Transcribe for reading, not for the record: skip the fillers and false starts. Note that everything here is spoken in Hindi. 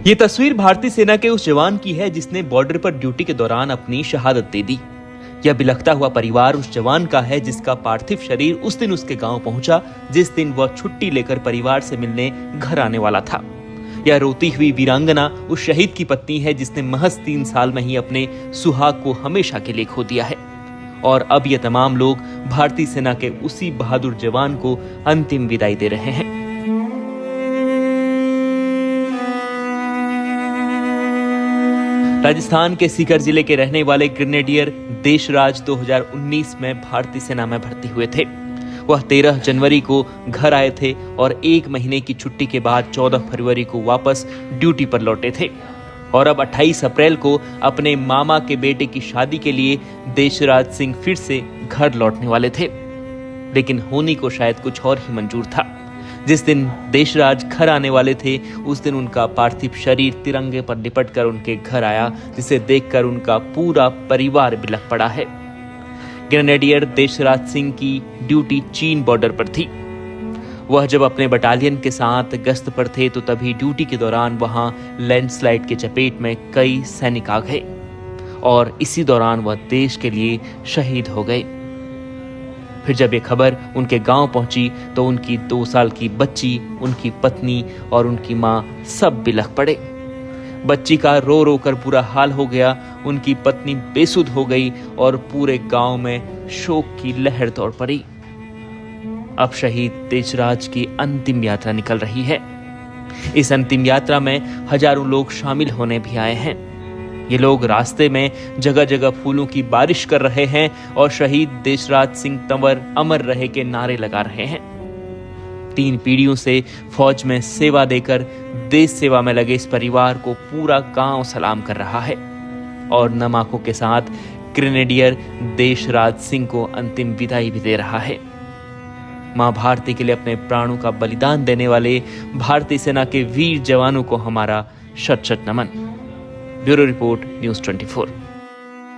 ये तस्वीर भारतीय सेना के उस जवान की है जिसने बॉर्डर पर ड्यूटी के दौरान अपनी शहादत दे दी। यह बिलखता हुआ परिवार उस जवान का है जिसका पार्थिव शरीर उस दिन उसके गांव पहुंचा जिस दिन वह छुट्टी लेकर परिवार से मिलने घर आने वाला था। यह रोती हुई वीरांगना उस शहीद की पत्नी है जिसने महज 3 साल में ही अपने सुहाग को हमेशा के लिए खो दिया है। और अब ये तमाम लोग भारतीय सेना के उसी बहादुर जवान को अंतिम विदाई दे रहे हैं। राजस्थान के सीकर जिले के रहने वाले ग्रेनेडियर देशराज 2019 में भारतीय सेना में भर्ती हुए थे। वह 13 जनवरी को घर आए थे और 1 महीने की छुट्टी के बाद 14 फरवरी को वापस ड्यूटी पर लौटे थे। और अब 28 अप्रैल को अपने मामा के बेटे की शादी के लिए देशराज सिंह फिर से घर लौटने वाले थे। लेकिन होनी को शायद कुछ और ही मंजूर था। जिस दिन देशराज घर आने वाले थे उस दिन उनका पार्थिव शरीर तिरंगे पर लिपटकर उनके घर आया, जिसे देखकर उनका पूरा परिवार बिलख पड़ा है। ग्रेनेडियर देशराज सिंह की ड्यूटी चीन बॉर्डर पर थी। वह जब अपने बटालियन के साथ गश्त पर थे तो तभी ड्यूटी के दौरान वहां लैंडस्लाइड के चपेट में कई सैनिक आ गए और इसी दौरान वह देश के लिए शहीद हो गए। फिर जब ये खबर उनके गांव पहुंची तो उनकी 2 साल की बच्ची, उनकी पत्नी और उनकी मां सब बिलख पड़े। बच्ची का रो रो कर बुरा हाल हो गया, उनकी पत्नी बेसुध हो गई और पूरे गांव में शोक की लहर दौड़ पड़ी। अब शहीद देशराज की अंतिम यात्रा निकल रही है। इस अंतिम यात्रा में हजारों लोग शामिल होने भी आए हैं। ये लोग रास्ते में जगह जगह फूलों की बारिश कर रहे हैं और शहीद देशराज सिंह तंवर अमर रहे के नारे लगा रहे हैं। 3 पीढ़ियों से फौज में सेवा देकर देश सेवा में लगे इस परिवार को पूरा गांव सलाम कर रहा है और नम आंखों के साथ ग्रेनेडियर देशराज सिंह को अंतिम विदाई भी दे रहा है। मां भारती के लिए अपने प्राणों का बलिदान देने वाले भारतीय सेना के वीर जवानों को हमारा शत शत नमन। Bureau report, news 24।